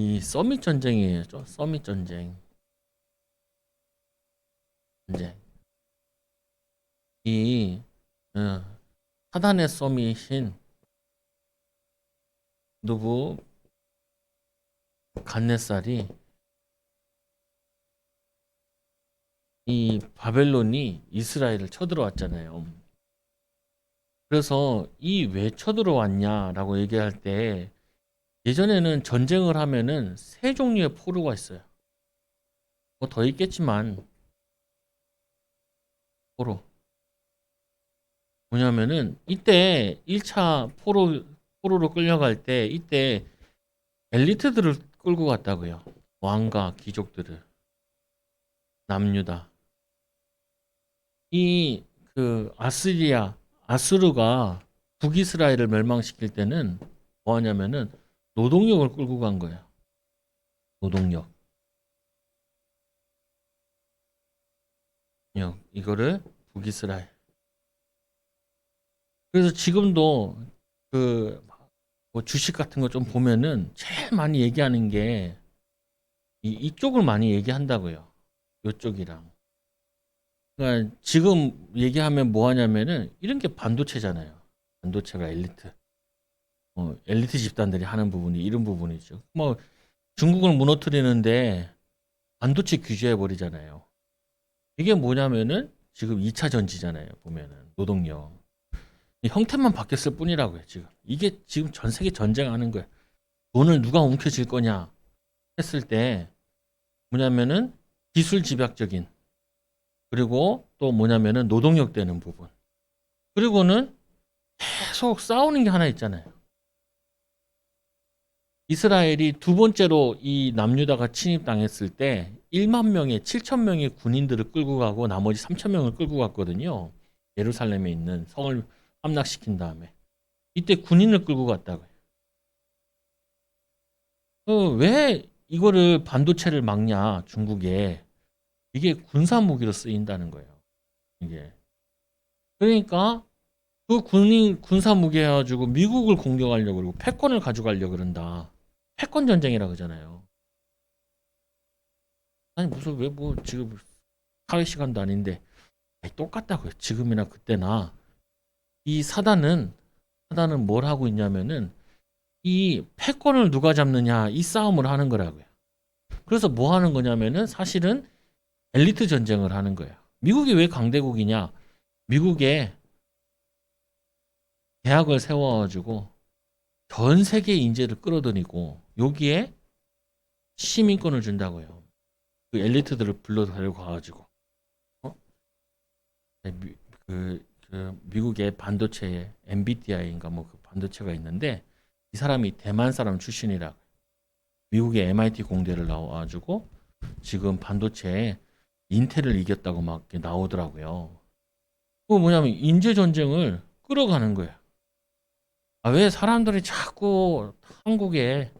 이 서밋 전쟁이에요. 서밋 전쟁. 전쟁. 이 어, 사단의 서밋인 누구 간네살이 이 바벨론이 이스라엘을 쳐들어왔잖아요. 그래서 이 왜 쳐들어왔냐라고 얘기할 때 예전에는 전쟁을 하면은 세 종류의 포로가 있어요. 뭐 더 있겠지만 포로. 뭐냐면은 이때 1차 포로로 끌려갈 때 이때 엘리트들을 끌고 갔다고요. 왕과 귀족들을. 남유다. 이 그 아수르가 북이스라엘을 멸망시킬 때는 뭐 하냐면은 노동력을 끌고 간 거예요. 노동력. 이거를 북이스라엘. 그래서 지금도 그 뭐 주식 같은 거 좀 보면은 제일 많이 얘기하는 게 이쪽을 많이 얘기한다고요. 이쪽이랑. 그러니까 지금 얘기하면 뭐 하냐면은 이런 게 반도체잖아요. 반도체가 엘리트. 엘리트 집단들이 하는 부분이 이런 부분이죠. 뭐 중국을 무너뜨리는데 반도체 규제해 버리잖아요. 이게 뭐냐면은 지금 2차 전지잖아요. 보면은 노동력. 이 형태만 바뀌었을 뿐이라고요. 지금 이게 지금 전 세계 전쟁하는 거예요. 돈을 누가 움켜쥘 거냐 했을 때 뭐냐면은 기술 집약적인 그리고 또 뭐냐면은 노동력 되는 부분. 그리고는 계속 싸우는 게 하나 있잖아요. 이스라엘이 두 번째로 이 남유다가 침입당했을 때 1만 명의 7천 명의 군인들을 끌고 가고 나머지 3천 명을 끌고 갔거든요. 예루살렘에 있는 성을 함락시킨 다음에 이때 군인을 끌고 갔다고요. 왜 이거를 반도체를 막냐 중국에 이게 군사 무기로 쓰인다는 거예요. 이게 그러니까 그 군인 군사 무기 해가지고 미국을 공격하려고 그러고 패권을 가져가려고 그런다. 패권 전쟁이라 그러잖아요. 아니 무슨 왜 뭐 지금 사회 시간도 아닌데 아니, 똑같다고요. 지금이나 그때나 이 사단은 뭘 하고 있냐면은 이 패권을 누가 잡느냐 이 싸움을 하는 거라고요. 그래서 뭐 하는 거냐면은 사실은 엘리트 전쟁을 하는 거예요. 미국이 왜 강대국이냐? 미국에 대학을 세워가지고 전 세계 인재를 끌어들이고 여기에 시민권을 준다고요. 그 엘리트들을 불러들여 가가지고 어? 네, 그 미국의 반도체에 엔비디아인가 뭐 그 반도체가 있는데 이 사람이 대만 사람 출신이라 미국의 MIT 공대를 나와가지고 지금 반도체에 인텔을 이겼다고 막 나오더라고요. 그 뭐냐면 인재 전쟁을 끌어가는 거예요. 아, 왜 사람들이 자꾸 한국에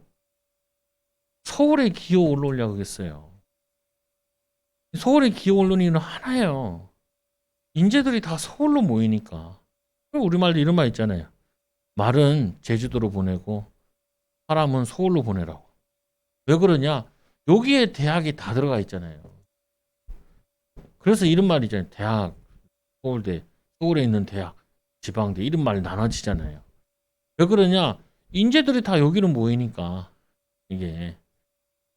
서울에 기어 올라오려고 그랬어요. 서울에 기어 오르는 이유는 하나예요. 인재들이 다 서울로 모이니까. 우리말도 이런 말 있잖아요. 말은 제주도로 보내고 사람은 서울로 보내라고. 왜 그러냐? 여기에 대학이 다 들어가 있잖아요. 그래서 이런 말이 잖아요. 대학, 서울대, 서울에 있는 대학, 지방대 이런 말 나눠지잖아요. 왜 그러냐? 인재들이 다 여기로 모이니까 이게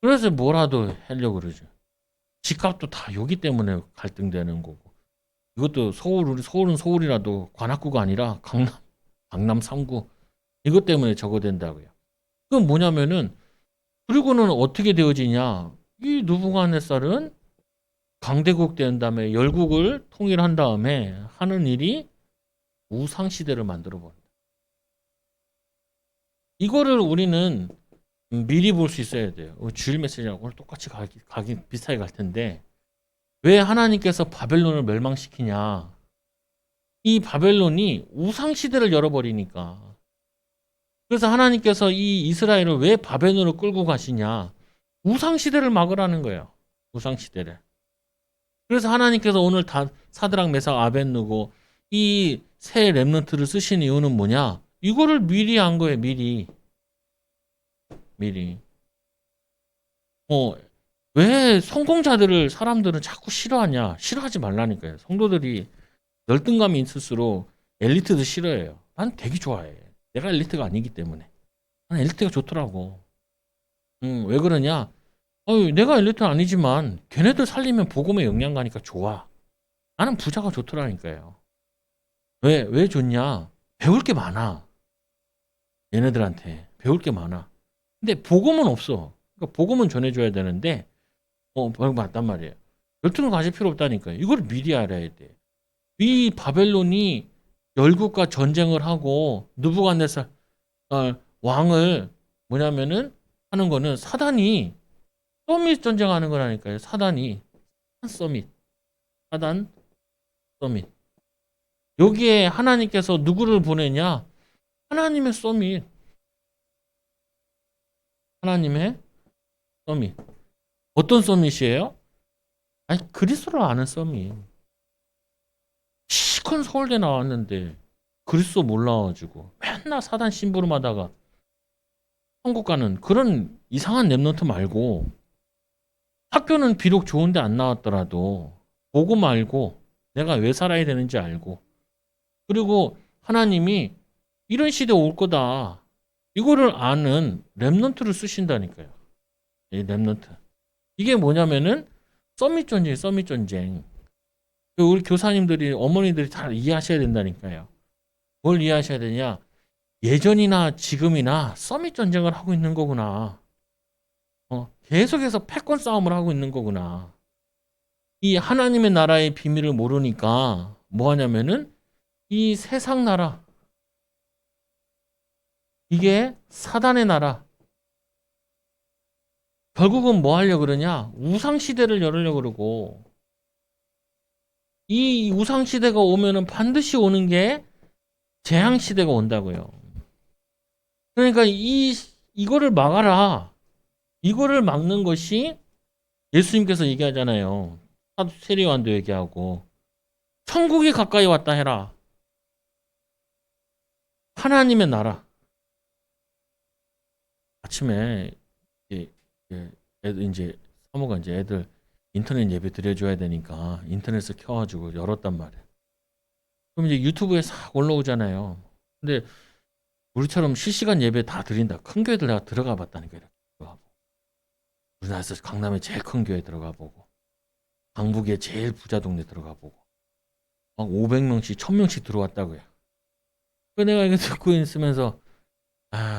그래서 뭐라도 하려고 그러죠. 집값도 다 여기 때문에 갈등되는 거고. 이것도 우리 서울은 서울이라도 관악구가 아니라 강남 3구. 이것 때문에 저거 된다고요. 그건 뭐냐면은, 그리고는 어떻게 되어지냐. 이 느부갓네살은 강대국 된 다음에 열국을 통일한 다음에 하는 일이 우상시대를 만들어 버린다. 이거를 우리는 미리 볼 수 있어야 돼요. 주일 메시지랑 오늘 똑같이 비슷하게 갈 텐데, 왜 하나님께서 바벨론을 멸망시키냐? 이 바벨론이 우상 시대를 열어버리니까. 그래서 하나님께서 이 이스라엘을 왜 바벨론으로 끌고 가시냐? 우상 시대를 막으라는 거예요. 우상 시대를. 그래서 하나님께서 오늘 다 사드락 메삭 아벳느고 이 새 렘넌트를 쓰신 이유는 뭐냐? 이거를 미리 한 거예요. 미리. 어, 왜 성공자들을 사람들은 자꾸 싫어하냐? 싫어하지 말라니까요. 성도들이 열등감이 있을수록 엘리트도 싫어해요. 난 되게 좋아해. 내가 엘리트가 아니기 때문에. 난 엘리트가 좋더라고. 왜 그러냐? 내가 엘리트는 아니지만 걔네들 살리면 복음의 영향 가니까 좋아. 나는 부자가 좋더라니까요. 왜 좋냐? 배울 게 많아. 얘네들한테. 배울 게 많아. 근데 복음은 없어. 그러니까 복음은 전해줘야 되는데, 맞단 말이에요. 열등을 가질 필요 없다니까요. 이걸 미리 알아야 돼. 이 바벨론이 열국과 전쟁을 하고 느부갓네살 왕을 뭐냐면은 하는 거는 사단이 서밋 전쟁하는 거라니까요. 사단이 서밋, 사단 서밋. 여기에 하나님께서 누구를 보내냐? 하나님의 서밋, 하나님의 서밋. 어떤 서밋이에요? 아니 그리스도를 아는 서밋. 시컨 서울대 나왔는데 그리스도 몰라가지고 맨날 사단 심부름하다가 천국 가는 그런 이상한 랩런트 말고 학교는 비록 좋은데 안 나왔더라도 보고 말고 내가 왜 살아야 되는지 알고 그리고 하나님이 이런 시대 올 거다 이거를 아는 랩런트를 쓰신다니까요. 이 랩런트 이게 뭐냐면은 서밋 전쟁 서밋 전쟁 우리 교사님들이 어머니들이 다 이해하셔야 된다니까요. 뭘 이해하셔야 되냐 예전이나 지금이나 서밋 전쟁을 하고 있는 거구나. 계속해서 패권 싸움을 하고 있는 거구나. 이 하나님의 나라의 비밀을 모르니까 뭐 하냐면은 이 세상 나라 이게 사단의 나라 결국은 뭐 하려고 그러냐 우상 시대를 열으려고 그러고 이 우상 시대가 오면은 반드시 오는 게 재앙 시대가 온다고요. 그러니까 이거를 막아라. 이거를 막는 것이 예수님께서 얘기하잖아요. 세례요한도 얘기하고 천국이 가까이 왔다 해라. 하나님의 나라. 아침에 이제 사모가 이제 애들 인터넷 예배 드려줘야 되니까 인터넷을 켜가지고 열었단 말이에요. 그럼 이제 유튜브에 싹 올라오잖아요. 근데 우리처럼 실시간 예배 다 드린다. 큰 교회들 내가 들어가 봤다니까 이렇게 들어가 보고. 우리나라에서 강남에 제일 큰 교회 들어가 보고 강북에 제일 부자 동네 들어가 보고 막 500명씩 1000명씩 들어왔다고요. 그 내가 이거 듣고 있으면서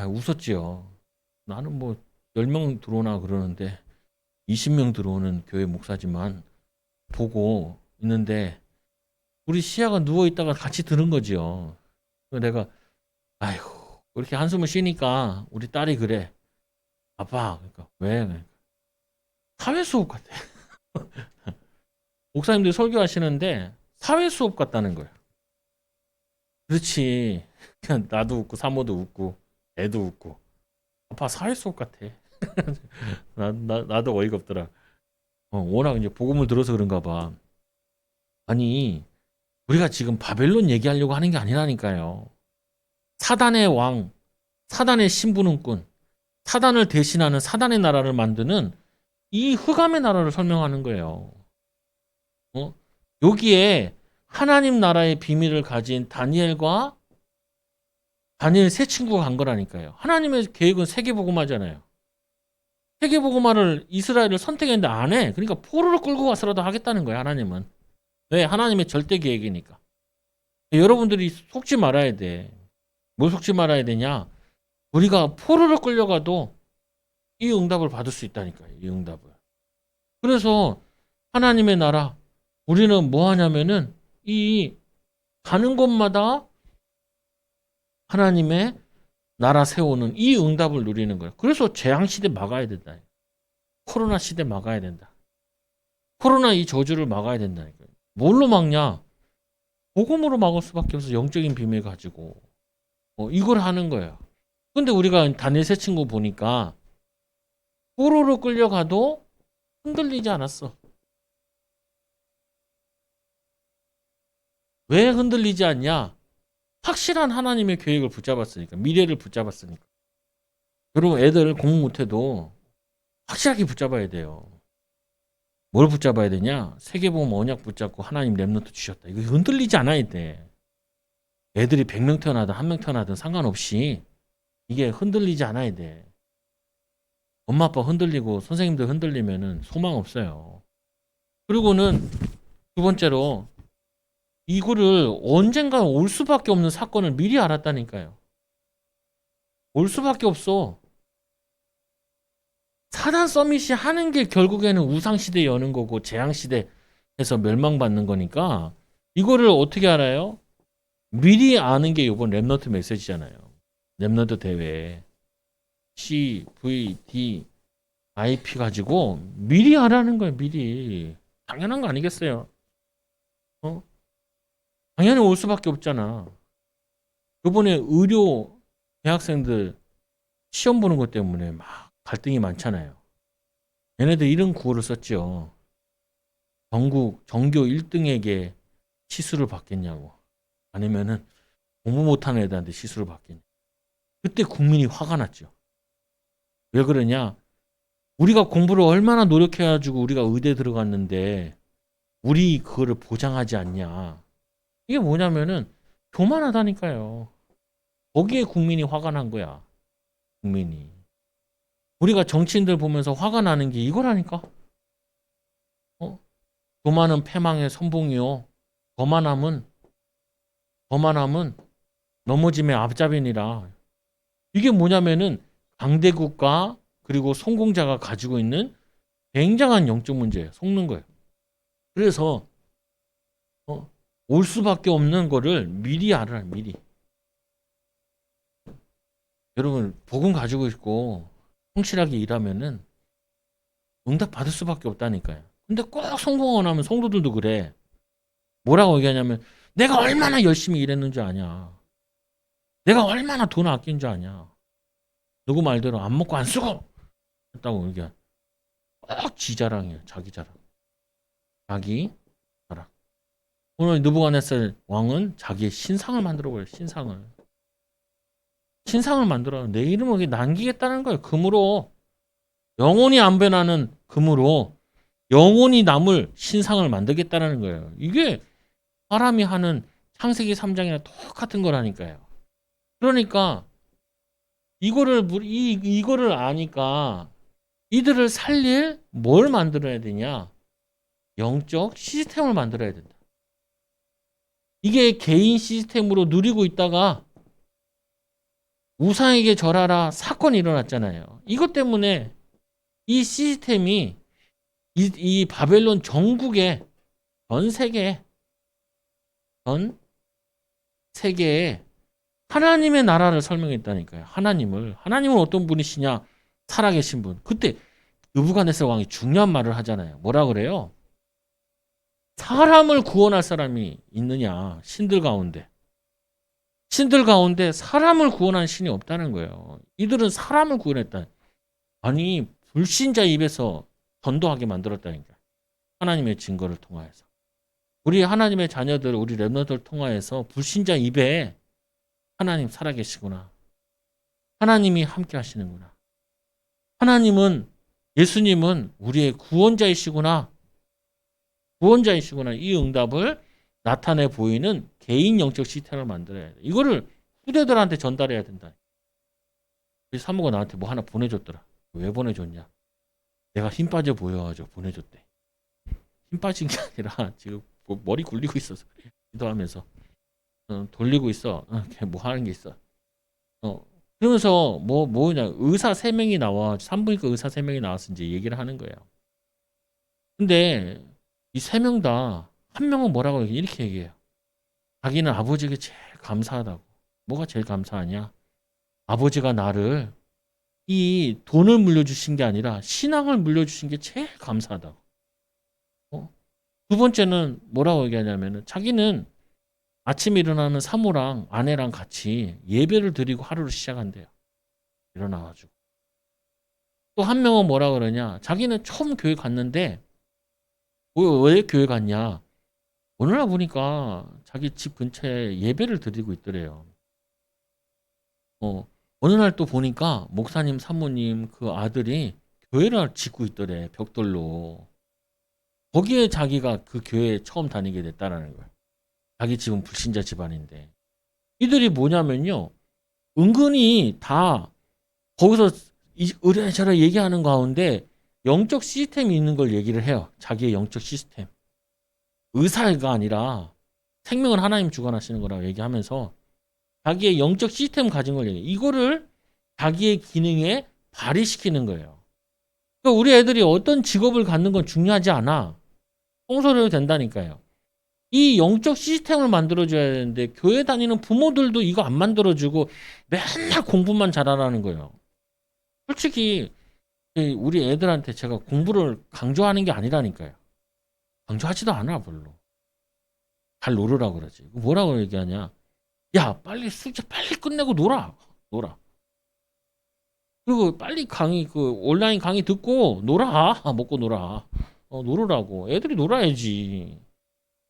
웃었지요. 나는 뭐 10명 들어오나 그러는데 20명 들어오는 교회 목사지만 보고 있는데 우리 시야가 누워 있다가 같이 들은 거지요. 그래서 내가 아휴 이렇게 한숨을 쉬니까 우리 딸이 그래. 아빠 그러니까 왜? 사회 수업 같아. 목사님들 설교하시는데 사회 수업 같다는 거예요. 그렇지. 그냥 나도 웃고 사모도 웃고 애도 웃고 아빠 사회 수업 같아. 나도 어이가 없더라. 워낙 이제 복음을 들어서 그런가 봐. 아니 우리가 지금 바벨론 얘기하려고 하는 게 아니라니까요. 사단의 왕, 사단의 신부름꾼, 사단을 대신하는 사단의 나라를 만드는 이 흑암의 나라를 설명하는 거예요. 여기에 하나님 나라의 비밀을 가진 다니엘 세 친구가 간 거라니까요. 하나님의 계획은 세계복음화잖아요. 세계복음화를 이스라엘을 선택했는데 안 해. 그러니까 포로를 끌고 가서라도 하겠다는 거예요. 하나님은. 왜? 하나님의 절대 계획이니까. 여러분들이 속지 말아야 돼. 뭘 속지 말아야 되냐? 우리가 포로를 끌려가도 이 응답을 받을 수 있다니까요. 이 응답을. 그래서 하나님의 나라 우리는 뭐 하냐면은 이 가는 곳마다 하나님의 나라 세우는 이 응답을 누리는 거예요. 그래서 재앙 시대 막아야 된다. 코로나 시대 막아야 된다. 코로나 이 저주를 막아야 된다니까요. 뭘로 막냐? 복음으로 막을 수밖에 없어. 영적인 비밀 가지고 이걸 하는 거예요. 근데 우리가 다니엘 세 친구 보니까 포로로 끌려가도 흔들리지 않았어. 왜 흔들리지 않냐? 확실한 하나님의 계획을 붙잡았으니까. 미래를 붙잡았으니까. 여러분 애들 공부 못해도 확실하게 붙잡아야 돼요. 뭘 붙잡아야 되냐? 세계복음 언약 붙잡고 하나님 렘넌트 주셨다. 이거 흔들리지 않아야 돼. 애들이 100명 태어나든 1명 태어나든 상관없이 이게 흔들리지 않아야 돼. 엄마 아빠 흔들리고 선생님들 흔들리면은 소망 없어요. 그리고는 두 번째로 이거를 언젠가 올 수밖에 없는 사건을 미리 알았다니까요. 올 수밖에 없어. 사단 서밋이 하는 게 결국에는 우상시대 여는 거고 재앙시대에서 멸망받는 거니까 이거를 어떻게 알아요? 미리 아는 게 이번 랩너트 메시지잖아요. 랩너트 대회 C, V, D, IP 가지고 미리 하라는 거예요. 미리. 당연한 거 아니겠어요? 어? 당연히 올 수밖에 없잖아. 이번에 의료 대학생들 시험 보는 것 때문에 막 갈등이 많잖아요. 얘네들 이런 구호를 썼죠. 전국 전교 1등에게 시수를 받겠냐고. 아니면은 공부 못하는 애들한테 시수를 받겠냐. 그때 국민이 화가 났죠. 왜 그러냐? 우리가 공부를 얼마나 노력해가지고 우리가 의대 들어갔는데 우리 그거를 보장하지 않냐. 이게 뭐냐면은 교만하다니까요. 거기에 국민이 화가 난 거야. 국민이. 우리가 정치인들 보면서 화가 나는 게 이거라니까. 어? 교만은 패망의 선봉이요. 거만함은 넘어짐의 앞잡이니라. 이게 뭐냐면은 강대국가 그리고 성공자가 가지고 있는 굉장한 영적 문제예요. 속는 거예요. 그래서 올 수밖에 없는 거를 미리 알아라. 미리. 여러분 복음 가지고 있고 성실하게 일하면은 응답 받을 수밖에 없다니까요. 근데 꼭 성공 안 하면 성도들도 그래. 뭐라고 얘기하냐면 내가 얼마나 열심히 일했는 줄 아냐. 내가 얼마나 돈 아낀 줄 아냐. 누구 말대로 안 먹고 안 쓰고 했다고 얘기해. 꼭 지 자랑이에요. 자기 자랑. 자기 자랑. 오늘 느부갓네살 왕은 자기의 신상을 만들어버려요. 신상을 만들어 내 이름을 남기겠다는 거예요. 금으로. 영원히 안 변하는 금으로 영원히 남을 신상을 만들겠다는 거예요. 이게 사람이 하는 창세기 3장이랑 똑같은 거라니까요. 그러니까 이거를 아니까 이들을 살릴 뭘 만들어야 되냐? 영적 시스템을 만들어야 된다. 이게 개인 시스템으로 누리고 있다가 우상에게 절하라 사건이 일어났잖아요. 이것 때문에 이 시스템이 이 바벨론 전국에 전 세계에 하나님의 나라를 설명했다니까요. 하나님은 어떤 분이시냐? 살아계신 분. 그때 느부갓네살 왕이 중요한 말을 하잖아요. 뭐라 그래요? 사람을 구원할 사람이 있느냐? 신들 가운데 사람을 구원한 신이 없다는 거예요. 이들은 사람을 구원했다. 아니 불신자 입에서 전도하게 만들었다니까. 하나님의 증거를 통하여서. 우리 하나님의 자녀들, 우리 렘너들 통하여서 불신자 입에 하나님 살아계시구나. 하나님이 함께 하시는구나. 예수님은 우리의 구원자이시구나. 이 응답을 나타내 보이는 개인 영적 시스템을 만들어야 돼. 이거를 후대들한테 전달해야 된다. 우리 사모가 나한테 뭐 하나 보내줬더라. 왜 보내줬냐? 내가 힘 빠져 보여가지고 보내줬대. 힘 빠진 게 아니라 지금 머리 굴리고 있어서 기도하면서 돌리고 있어. 뭐 하는 게 있어. 그러면서 뭐냐 의사 3명이 나와 산부인과 의사 3명이 나와서 이제 얘기를 하는 거예요. 근데 이 3명 다 한 명은 뭐라고 이렇게 얘기해요. 자기는 아버지에게 제일 감사하다고. 뭐가 제일 감사하냐? 아버지가 나를 이 돈을 물려주신 게 아니라 신앙을 물려주신 게 제일 감사하다고. 두 번째는 뭐라고 얘기하냐면은 자기는 아침에 일어나는 사모랑 아내랑 같이 예배를 드리고 하루를 시작한대요. 일어나가지고. 또 한 명은 뭐라 그러냐? 자기는 처음 교회 갔는데 왜 교회 갔냐? 어느 날 보니까 자기 집 근처에 예배를 드리고 있더래요. 어느 날 또 보니까 목사님, 사모님 그 아들이 교회를 짓고 있더래, 벽돌로. 거기에 자기가 그 교회에 처음 다니게 됐다라는 거야. 자기 집은 불신자 집안인데. 이들이 뭐냐면요. 은근히 다 거기서 의뢰저래 얘기하는 가운데 영적 시스템이 있는 걸 얘기를 해요. 자기의 영적 시스템. 의사가 아니라 생명은 하나님 주관하시는 거라고 얘기하면서 자기의 영적 시스템 가진 걸 얘기해요. 이거를 자기의 기능에 발휘시키는 거예요. 그러니까 우리 애들이 어떤 직업을 갖는 건 중요하지 않아. 청소를 된다니까요. 이 영적 시스템을 만들어줘야 되는데 교회 다니는 부모들도 이거 안 만들어주고 맨날 공부만 잘하라는 거예요. 솔직히 우리 애들한테 제가 공부를 강조하는 게 아니라니까요. 강조하지도 않아 별로. 잘 놀으라고 그러지. 뭐라고 얘기하냐. 야 빨리 숙제 빨리 끝내고 놀아. 놀아. 그리고 빨리 강의 그 온라인 강의 듣고 놀아. 먹고 놀아. 놀으라고. 애들이 놀아야지.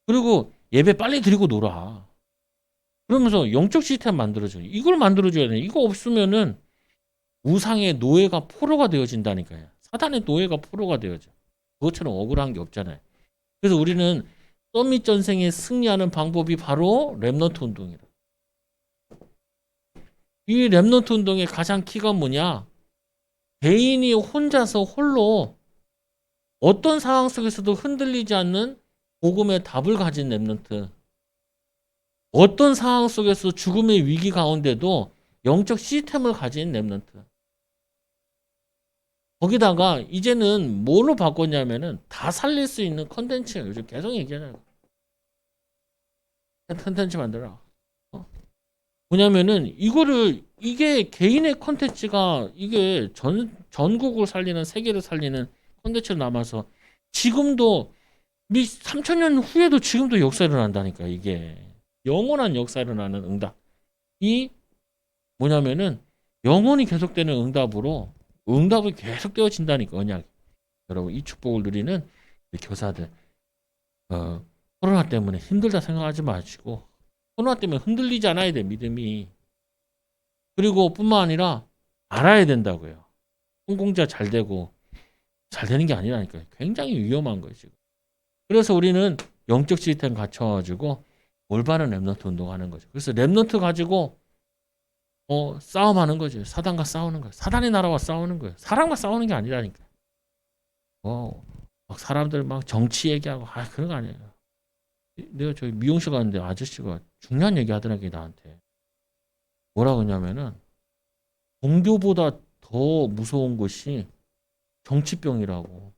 그리고 예배 빨리 드리고 놀아. 그러면서 영적 시스템 만들어줘. 이걸 만들어줘야 돼. 이거 없으면은 우상의 노예가 포로가 되어진다니까요. 사단의 노예가 포로가 되어져. 그것처럼 억울한 게 없잖아요. 그래서 우리는 서밋 전생에 승리하는 방법이 바로 렘넌트 운동이라. 이 렘넌트 운동의 가장 키가 뭐냐? 개인이 혼자서 홀로 어떤 상황 속에서도 흔들리지 않는 복음의 답을 가진 렘넌트. 어떤 상황 속에서 죽음의 위기 가운데도 영적 시스템을 가진 렘넌트. 거기다가 이제는 뭘로 바꿨냐면은 다 살릴 수 있는 컨텐츠예요. 요즘 계속 얘기하잖아요. 컨텐츠 만들어. 뭐냐면은 이게 개인의 컨텐츠가 이게 전국을 살리는 세계를 살리는 컨텐츠로 남아서 지금도 3,000년 후에도 지금도 역사를 일어난다니까. 이게 영원한 역사를 일어나는 응답. 이 뭐냐면은 영원히 계속되는 응답으로 응답이 계속 되어진다니까. 언약. 여러분 이 축복을 누리는 우리 교사들 코로나 때문에 힘들다 생각하지 마시고 코로나 때문에 흔들리지 않아야 돼. 믿음이. 그리고 뿐만 아니라 알아야 된다고요. 성공자 잘 되고 잘 되는 게 아니라니까요. 굉장히 위험한 거예요 지금. 그래서 우리는 영적 시스템 갖춰가지고 올바른 렘넌트 운동하는 거죠. 그래서 렘넌트 가지고 싸움하는 거죠. 사단과 싸우는 거예요. 사단의 나라와 싸우는 거예요. 사람과 싸우는 게 아니라니까. 막 사람들 막 정치 얘기하고 그런 거 아니에요. 내가 저기 미용실 갔는데 아저씨가 중요한 얘기 하더라고요 나한테. 뭐라고 하냐면은 종교보다 더 무서운 것이 정치병이라고.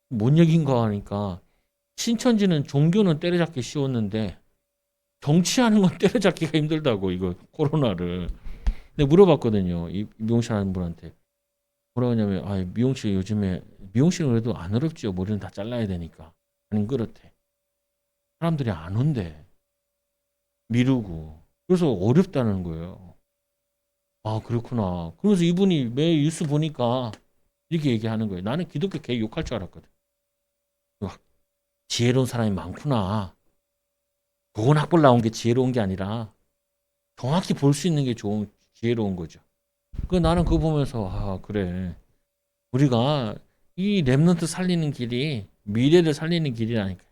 뭔 얘기인가 하니까 신천지는 종교는 때려잡기 쉬웠는데 정치하는 건 때려잡기가 힘들다고 이거 코로나를. 내가 물어봤거든요. 이 미용실 하는 분한테. 뭐라고 하냐면 미용실 요즘에 미용실은 그래도 안 어렵지요. 머리는 다 잘라야 되니까. 안 그렇대. 사람들이 안 온대. 미루고. 그래서 어렵다는 거예요. 그렇구나. 그래서 이분이 매일 뉴스 보니까 이렇게 얘기하는 거예요. 나는 기독교 개 욕할 줄 알았거든. 지혜로운 사람이 많구나. 좋은 학벌 나온 게 지혜로운 게 아니라 정확히 볼 수 있는 게 지혜로운 거죠. 나는 그거 보면서 그래. 우리가 이 렘넌트 살리는 길이 미래를 살리는 길이라니까.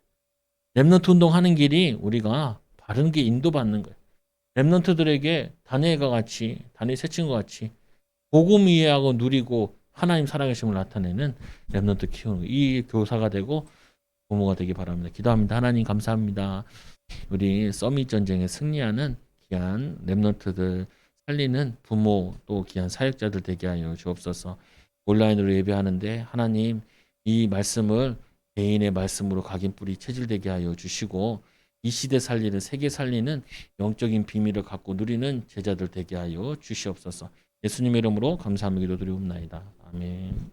렘넌트 운동하는 길이 우리가 바른 게 인도받는 거예요. 렘넌트들에게 다니엘과 같이 다니엘 세 친구와 같이 복음 이해하고 누리고 하나님 살아계심을 나타내는 렘넌트 키우는 거예요. 이 교사가 되고 부모가 되기 바랍니다. 기도합니다. 하나님 감사합니다. 우리 서밋 전쟁에 승리하는 귀한 렘넌트들 살리는 부모 또 귀한 사역자들 되게 하여 주옵소서. 온라인으로 예배하는데 하나님 이 말씀을 개인의 말씀으로 각인뿌리 체질되게 하여 주시고 이 시대 살리는 세계 살리는 영적인 비밀을 갖고 누리는 제자들 되게 하여 주시옵소서. 예수님의 이름으로 감사하며 기도드리옵나이다. 아멘.